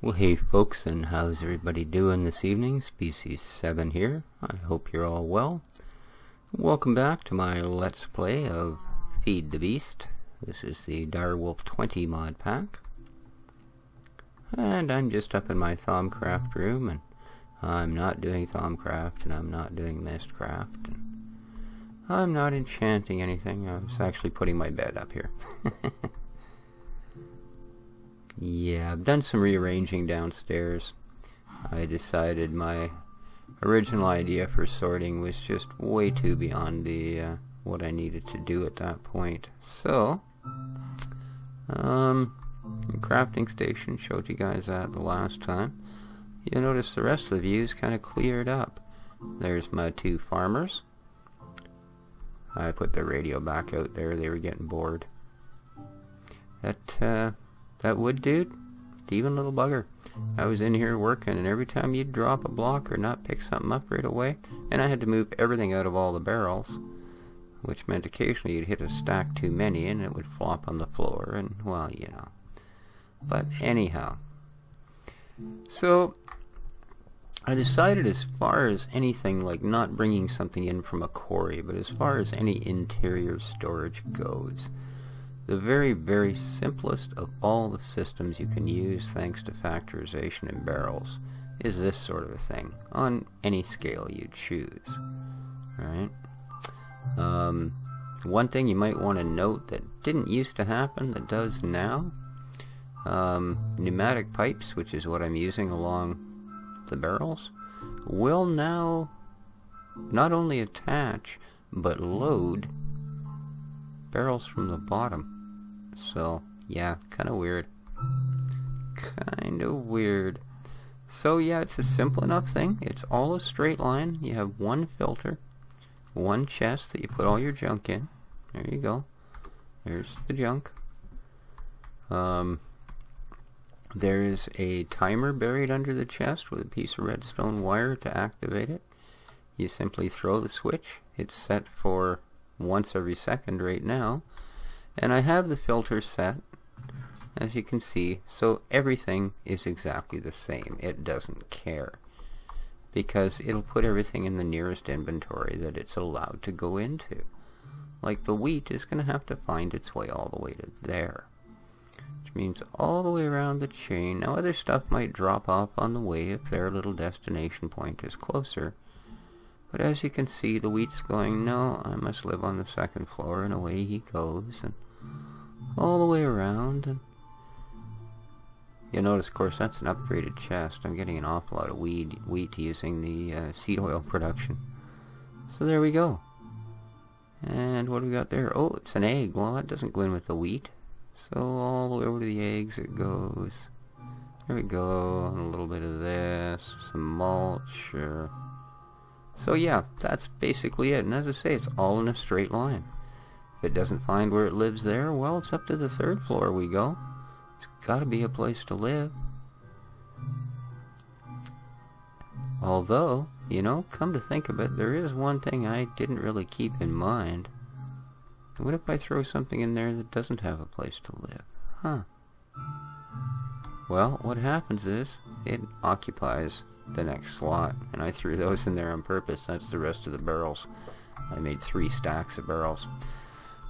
Well, hey folks, and how's everybody doing this evening? Species7 here. I hope you're all well. Welcome back to my Let's Play of Feed the Beast. This is the Direwolf 20 mod pack. And I'm just up in my Thaumcraft room, and I'm not doing Thaumcraft, and I'm not doing Mistcraft, and I'm not enchanting anything. I was actually putting my bed up here. Yeah, I've done some rearranging downstairs. I decided my original idea for sorting was just way too beyond the what I needed to do at that point. So, crafting station, showed you guys that the last time. You'll notice the rest of the views kind of cleared up. There's my two farmers. I put the radio back out there, they were getting bored. That wood dude, thieving little bugger. I was in here working, and every time you'd drop a block or not pick something up right away, and I had to move everything out of all the barrels, which meant occasionally you'd hit a stack too many and it would flop on the floor, and well, you know. But anyhow, so I decided, as far as anything, like not bringing something in from a quarry, but as far as any interior storage goes, the very, very simplest of all the systems you can use thanks to factorization in barrels is this sort of a thing, on any scale you choose. Right? One thing you might want to note that didn't used to happen, that does now, pneumatic pipes, which is what I'm using along the barrels, will now not only attach, but load barrels from the bottom. So, yeah, kind of weird. So, yeah, it's a simple enough thing. It's all a straight line. You have one filter, one chest that you put all your junk in. There you go. There's the junk. There is a timer buried under the chest with a piece of redstone wire to activate it. You simply throw the switch. It's set for once every second right now. And I have the filter set, as you can see, so everything is exactly the same. It doesn't care, because it'll put everything in the nearest inventory that it's allowed to go into. Like the wheat is going to have to find its way all the way to there, which means all the way around the chain. Now other stuff might drop off on the way if their little destination point is closer. But as you can see, the wheat's going, no, I must live on the second floor, and away he goes, and all the way around. And you'll notice, of course, that's an upgraded chest. I'm getting an awful lot of wheat using the seed oil production. So there we go. And what do we got there? Oh, it's an egg. Well, that doesn't go in with the wheat. So all the way over to the eggs it goes. There we go. And a little bit of this, some mulch, so yeah, that's basically it. And as I say, it's all in a straight line. If it doesn't find where it lives there, well, it's up to the third floor we go. It's got to be a place to live. Although, you know, come to think of it, there is one thing I didn't really keep in mind. What if I throw something in there that doesn't have a place to live? Huh. Well, what happens is, it occupies the next slot, and I threw those in there on purpose. That's the rest of the barrels. I made 3 stacks of barrels,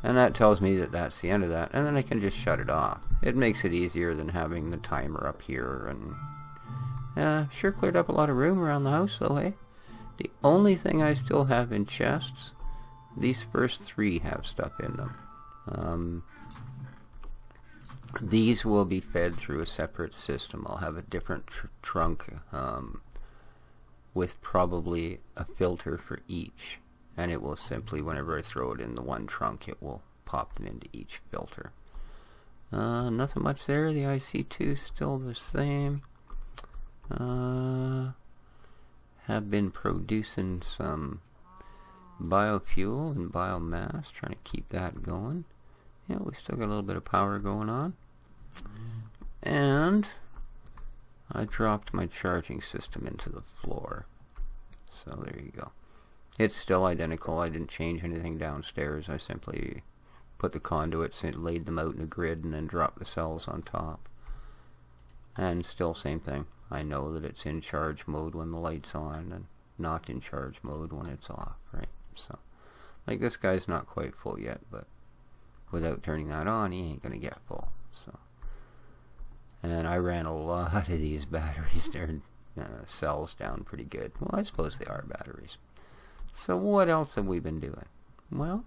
and that tells me that that's the end of that, and then I can just shut it off. It makes it easier than having the timer up here, and sure cleared up a lot of room around the house though, eh? The only thing I still have in chests, these first 3 have stuff in them. These will be fed through a separate system. I'll have a different trunk with probably a filter for each, and it will simply, whenever I throw it in the one trunk, it will pop them into each filter. Nothing much there. The IC2 is still the same. Have been producing some biofuel and biomass, trying to keep that going. Yeah, we still got a little bit of power going on. And I dropped my charging system into the floor. So there you go. It's still identical. I didn't change anything downstairs. I simply put the conduits and laid them out in a grid and then dropped the cells on top. And still same thing. I know that it's in charge mode when the light's on and not in charge mode when it's off, right? So, like this guy's not quite full yet, but without turning that on, he ain't gonna get full. So, and I ran a lot of these batteries. Their cells down pretty good. Well, I suppose they are batteries. So what else have we been doing? Well,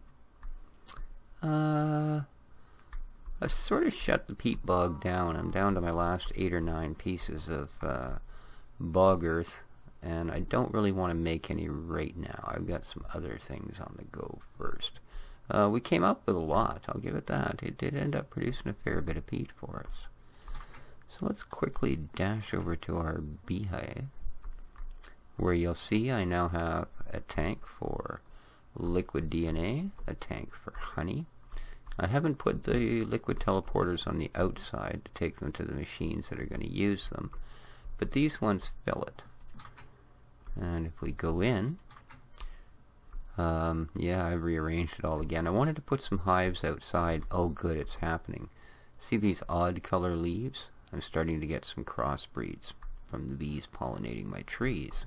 I've sort of shut the peat bog down. I'm down to my last 8 or 9 pieces of bog earth, and I don't really want to make any right now. I've got some other things on the go first. We came up with a lot, I'll give it that. It did end up producing a fair bit of peat for us. So let's quickly dash over to our beehive, where you'll see I now have a tank for liquid DNA, a tank for honey. I haven't put the liquid teleporters on the outside to take them to the machines that are going to use them, but these ones fill it. And if we go in, yeah, I've rearranged it all again. I wanted to put some hives outside. Oh good, it's happening. See these odd color leaves? I'm starting to get some crossbreeds from the bees pollinating my trees.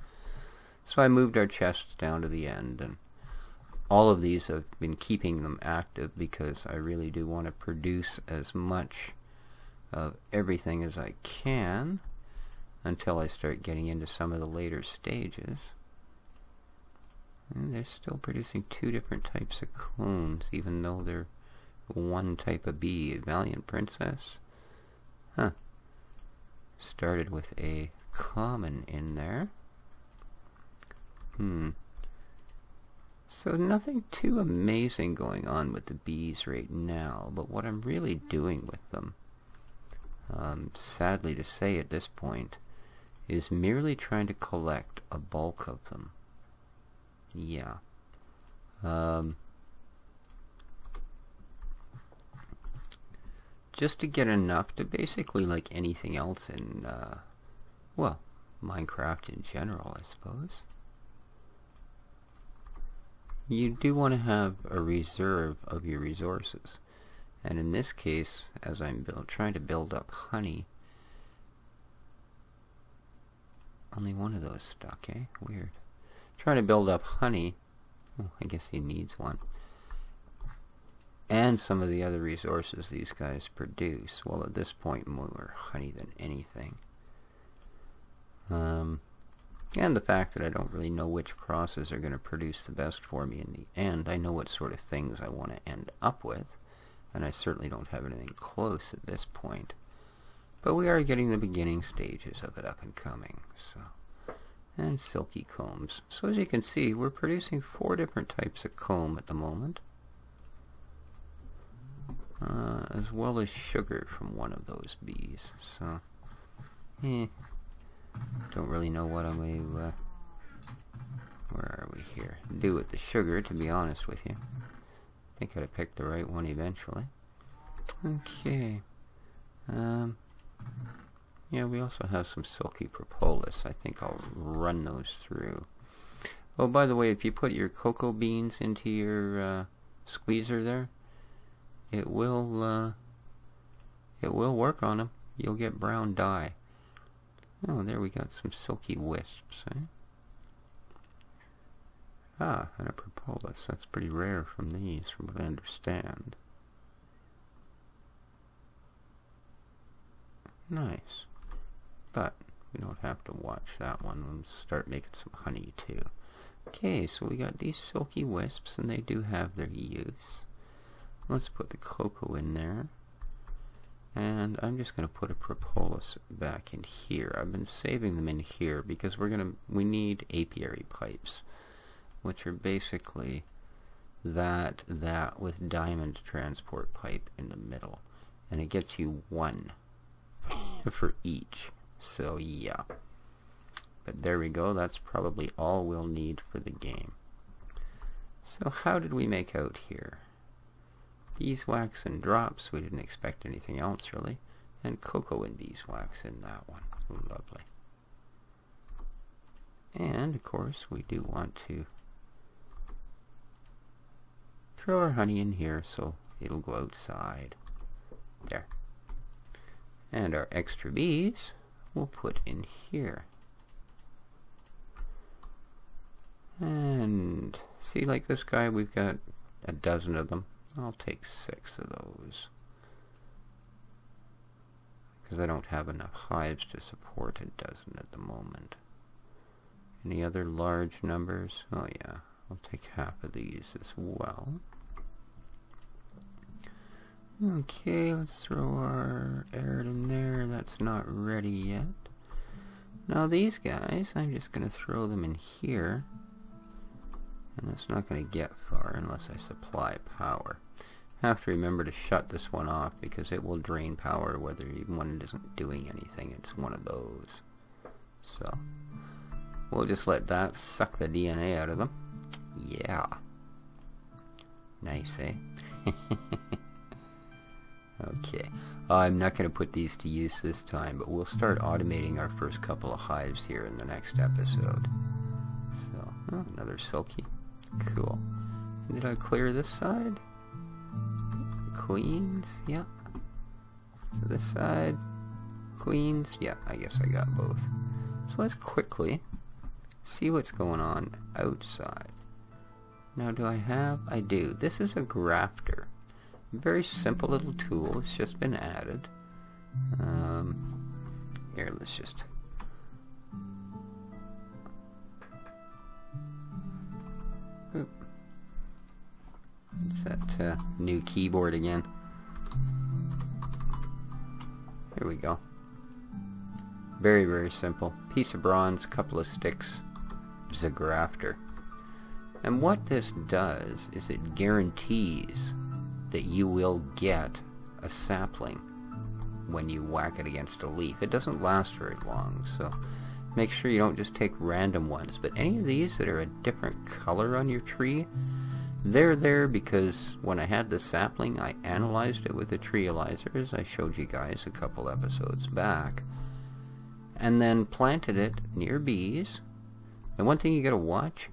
So I moved our chests down to the end, and all of these have been keeping them active because I really do want to produce as much of everything as I can until I start getting into some of the later stages. And they're still producing 2 different types of cones, even though they're one type of bee. Valiant Princess. Huh. Started with a common in there. So nothing too amazing going on with the bees right now, but what I'm really doing with them, sadly to say at this point, is merely trying to collect a bulk of them. Yeah. Just to get enough to basically, like anything else in, well, Minecraft in general, I suppose. You do want to have a reserve of your resources. And in this case, as I'm trying to build up honey, only one of those stuck, eh? Weird. Trying to build up honey. Oh, I guess he needs one. And some of the other resources these guys produce. Well, at this point, more honey than anything. And the fact that I don't really know which crosses are going to produce the best for me in the end. I know what sort of things I want to end up with, and I certainly don't have anything close at this point. But we are getting the beginning stages of it up and coming. So, and silky combs. So as you can see, we're producing 4 different types of comb at the moment, as well as sugar from one of those bees. So, don't really know what I'm going to, where are we here, do with the sugar, to be honest with you. I think I'd have picked the right one eventually. Okay. Yeah, we also have some silky propolis. I think I'll run those through. Oh, by the way, if you put your cocoa beans into your squeezer there, it will work on them. You'll get brown dye. Oh, there we got some silky wisps, eh? Ah, and a propolis. That's pretty rare from these, from what I understand. Nice. But we don't have to watch that one. We'll start making some honey, too. Okay, so we got these silky wisps, and they do have their use. Let's put the cocoa in there. And I'm just going to put a propolis back in here. I've been saving them in here because we need apiary pipes, which are basically that with diamond transport pipe in the middle. And it gets you 1 for each. So yeah. But there we go. That's probably all we'll need for the game. So how did we make out here? Beeswax and drops. We didn't expect anything else, really. And cocoa and beeswax in that one. Lovely. And, of course, we do want to throw our honey in here so it'll go outside. There. And our extra bees we'll put in here. And see, like this guy, we've got a dozen of them. I'll take 6 of those, because I don't have enough hives to support a dozen at the moment. Any other large numbers? Oh yeah, I'll take half of these as well. Okay, let's throw our air in there. That's not ready yet. Now these guys, I'm just going to throw them in here. And it's not going to get far unless I supply power. Have to remember to shut this one off because it will drain power whether even when it isn't doing anything. It's one of those. So we'll just let that suck the DNA out of them. Yeah. Nice, eh? Okay. I'm not going to put these to use this time, but we'll start automating our first couple of hives here in the next episode. So, oh, another silky. Cool. Did I clear this side? Queens? Yeah. This side? Queens? Yeah, I guess I got both. So let's quickly see what's going on outside. Now do I have? I do. This is a grafter. Very simple little tool. It's just been added. Here, let's just... Oop. It's that new keyboard again. Here we go. Very, very simple. Piece of bronze, couple of sticks. It's a grafter. And what this does is it guarantees that you will get a sapling when you whack it against a leaf. It doesn't last very long, so make sure you don't just take random ones. But any of these that are a different color on your tree, they're there because when I had the sapling, I analyzed it with the treealyzer, as I showed you guys a couple episodes back, and then planted it near bees. And one thing you gotta watch,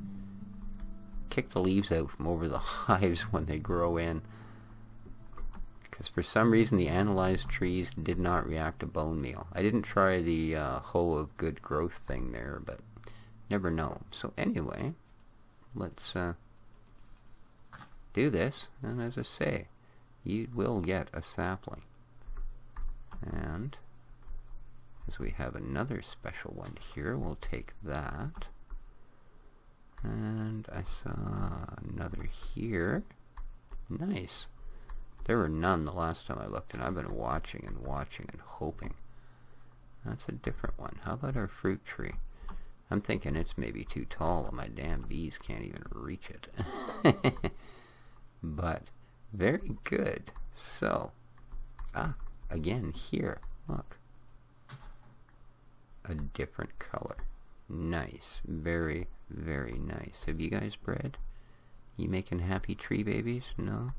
kick the leaves out from over the hives when they grow in, because for some reason the analyzed trees did not react to bone meal. I didn't try the hoe of good growth thing there, but never know. So anyway, let's do this, and as I say, you will get a sapling. And as we have another special one here, we'll take that. And I saw another here. Nice. There were none the last time I looked, and I've been watching and watching and hoping. That's a different one. How about our fruit tree? I'm thinking it's maybe too tall, and my damn bees can't even reach it. But very good. So, again here, look. A different color. Nice. Very, very nice. Have you guys bred? You making happy tree babies? No?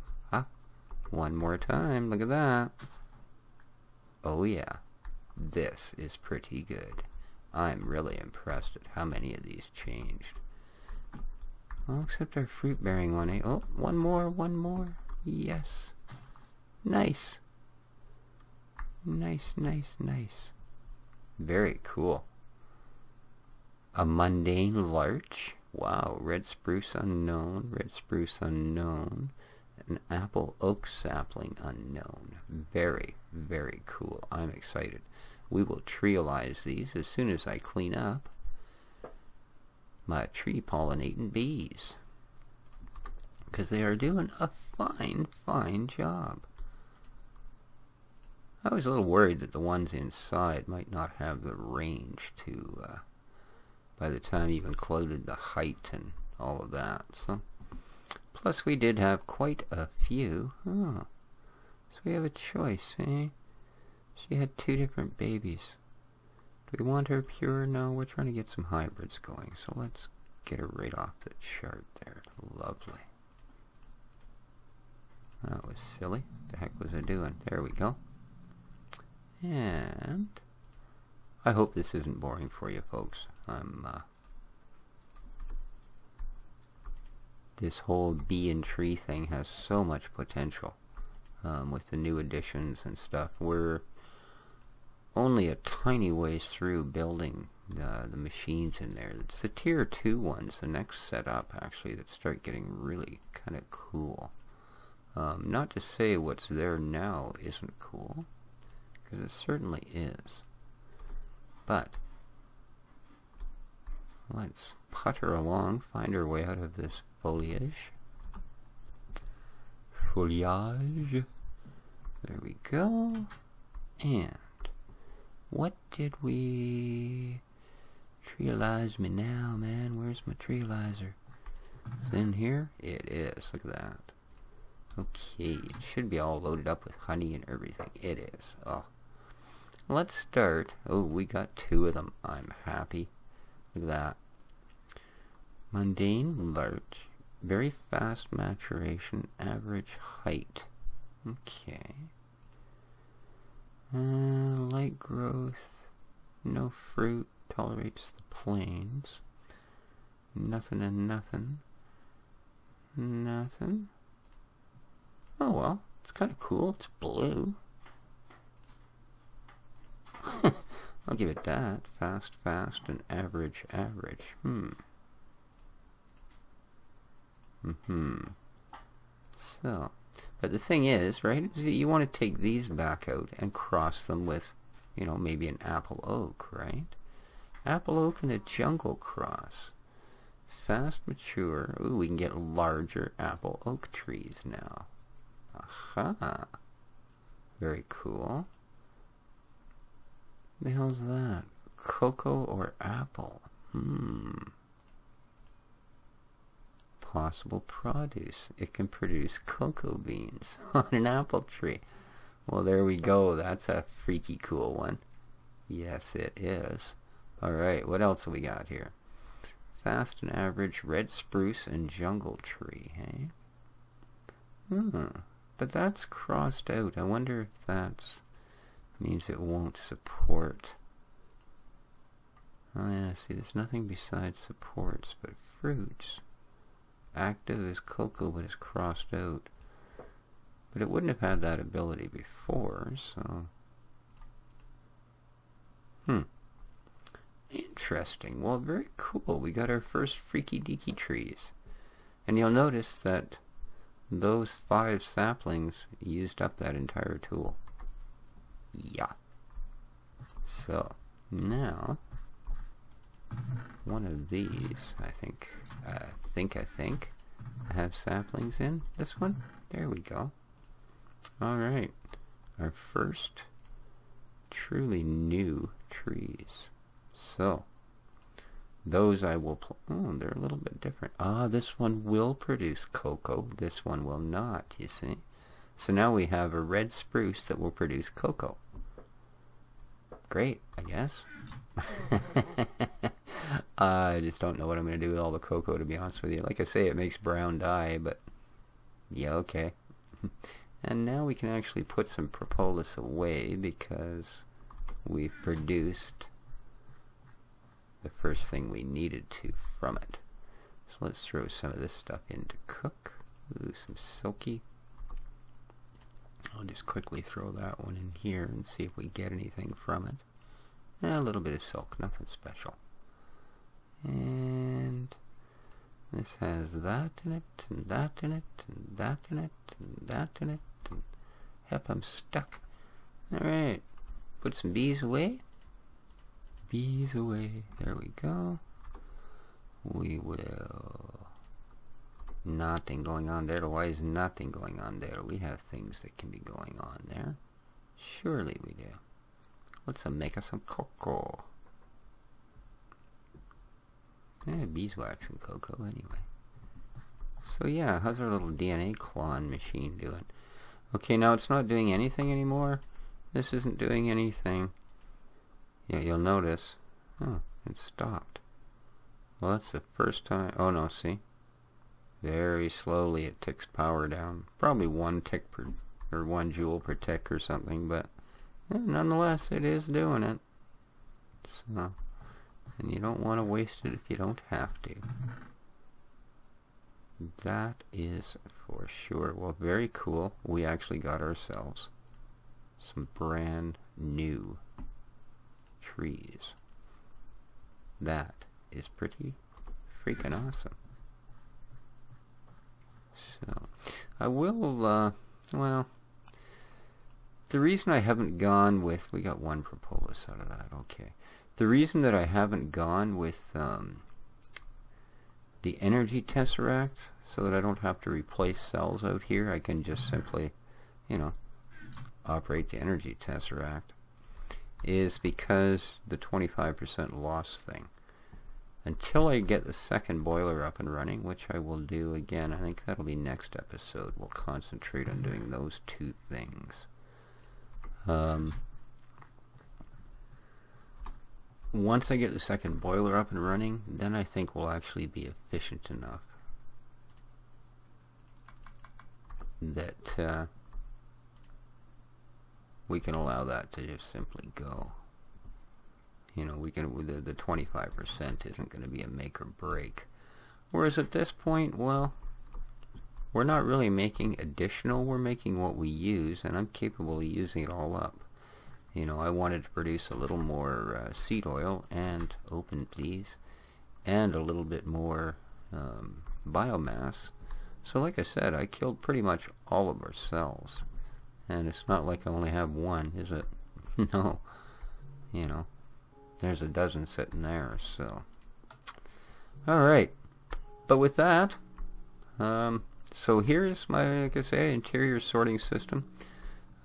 One more time. Look at that. Oh yeah. This is pretty good. I'm really impressed at how many of these changed. Well, except our fruit-bearing one, eh? Oh, one more. Yes. Nice. Nice. Very cool. A mundane larch. Wow. Red spruce unknown. An apple oak sapling unknown. Very, very cool. I'm excited. We will treealize these as soon as I clean up my tree pollinating bees, because they are doing a fine job. I was a little worried that the ones inside might not have the range to by the time you included the height and all of that. So plus we did have quite a few. So we have a choice, eh? She had 2 different babies. Do we want her pure? No, we're trying to get some hybrids going, so let's get her right off the chart there. Lovely. That was silly. What the heck was I doing? There we go. And I hope this isn't boring for you folks. This whole bee and tree thing has so much potential with the new additions and stuff. We're only a tiny ways through building the machines in there. It's the tier 2 ones, the next setup actually, that start getting really kind of cool. Not to say what's there now isn't cool, because it certainly is. But let's putter along, find our way out of this foliage. Foliage. There we go. And what did we... Trialize me now, man. Where's my trializer? Is it in here? It is. Look at that. Okay, it should be all loaded up with honey and everything. It is. Oh. Let's start. Oh, we got 2 of them. I'm happy. Look at that. Mundane, large, very fast maturation, average height. Okay. Light growth, no fruit, tolerates the plains. Nothing and nothing. Nothing. Oh well, it's kind of cool. It's blue. I'll give it that. Fast, fast, and average, average. So, but the thing is, right, is you want to take these back out and cross them with, you know, maybe an apple oak, right? Apple oak and a jungle cross. Fast mature. Ooh, we can get larger apple oak trees now. Aha. Very cool. The hell's that? Cocoa or apple? Possible produce. It can produce cocoa beans on an apple tree. Well, there we go. That's a freaky cool one. Yes, it is. Alright, what else have we got here? Fast and average red spruce and jungle tree, hey? But that's crossed out. I wonder if that means it won't support. Oh yeah, see, there's nothing besides supports, but fruits. Active is cocoa, but it's crossed out. But it wouldn't have had that ability before, so... Interesting. Well, very cool. We got our first freaky deaky trees. And you'll notice that those 5 saplings used up that entire tool. Yeah. So, now, one of these, I think, I have saplings in. This one? There we go. Alright. Our first truly new trees. So, those I will... oh, they're a little bit different. Ah, this one will produce cocoa. This one will not, you see. So now we have a red spruce that will produce cocoa. Great, I guess. I just don't know what I'm going to do with all the cocoa, to be honest with you. Like I say, it makes brown dye, but... yeah, okay. And now we can actually put some propolis away because we've produced the first thing we needed to from it. So let's throw some of this stuff in to cook. Ooh, some silky. I'll just quickly throw that one in here and see if we get anything from it. A little bit of silk, nothing special. And this has that in it, and that in it, and that in it, and that in it, and yep, I'm stuck. Alright, put some bees away. Bees away. There we go. We will... nothing going on there. Why is nothing going on there? We have things that can be going on there. Surely we do. Let's make us some cocoa. Beeswax and cocoa anyway. So yeah, how's our little DNA clone machine doing? Okay, now it's not doing anything anymore. This isn't doing anything. Yeah, you'll notice. Oh, it stopped. Well, that's the first time. Oh no, see? Very slowly it ticks power down. Probably 1 tick per, or 1 joule per tick or something, but nonetheless, it is doing it. So, and you don't want to waste it if you don't have to. That is for sure. Well, very cool. We actually got ourselves some brand new trees. That is pretty freaking awesome. So, I will, well, the reason I haven't gone with, we got one propolis out of that, okay. The reason that I haven't gone with the energy tesseract, so that I don't have to replace cells out here, I can just simply, you know, operate the energy tesseract, is because the 25% loss thing. Until I get the second boiler up and running, which I will do again, I think that'll be next episode. We'll concentrate on doing those two things. Once I get the second boiler up and running, then I think we'll actually be efficient enough that we can allow that to just simply go. You know, we can, the 25% isn't going to be a make or break. Whereas at this point, well, we're not really making additional, we're making what we use, and I'm capable of using it all up. You know, I wanted to produce a little more seed oil, and, open please, and a little bit more biomass. So like I said, I killed pretty much all of our cells. And it's not like I only have one, is it? No. You know, there's a dozen sitting there, so. Alright. But with that, so here's my, like I say, interior sorting system.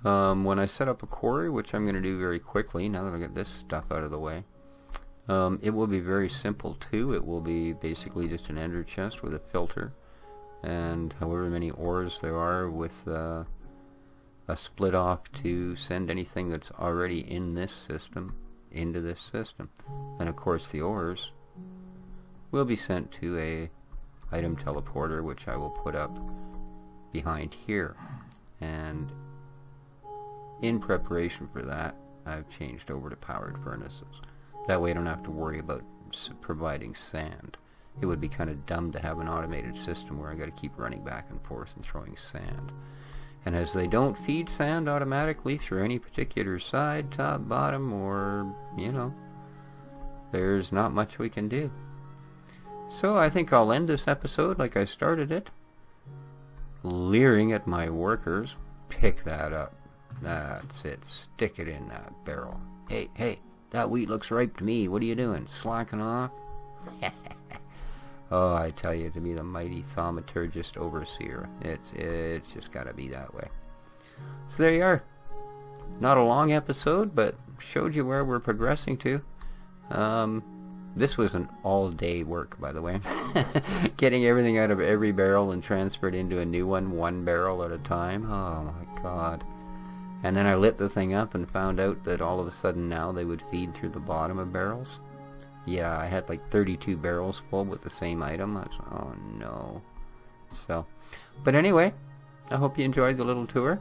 When I set up a quarry, which I'm going to do very quickly, now that I get this stuff out of the way, it will be very simple too. It will be basically just an ender chest with a filter, and however many ores there are with a split off to send anything that's already in this system into this system. And of course the ores will be sent to a item teleporter, which I will put up behind here. And in preparation for that, I've changed over to powered furnaces. That way I don't have to worry about providing sand. It would be kind of dumb to have an automated system where I got to keep running back and forth and throwing sand. And as they don't feed sand automatically through any particular side, top, bottom, or, you know, there's not much we can do. So I think I'll end this episode like I started it, leering at my workers. Pick that up. That's it. Stick it in that barrel. Hey, hey, that wheat looks ripe to me. What are you doing? Slacking off? Oh, I tell you, to be the mighty thaumaturgist overseer, it's just got to be that way. So there you are. Not a long episode, but showed you where we're progressing to. This was an all-day work, by the way. Getting everything out of every barrel and transferred into a new one barrel at a time. Oh my God. And then I lit the thing up and found out that all of a sudden now they would feed through the bottom of barrels. Yeah, I had like 32 barrels full with the same item. I was, oh no. So, but anyway, I hope you enjoyed the little tour.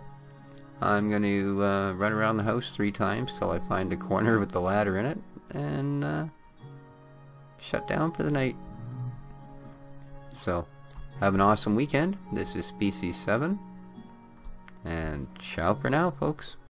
I'm going to run around the house 3 times till I find a corner with the ladder in it, and shut down for the night. So, have an awesome weekend. This is Species 7, and ciao for now, folks.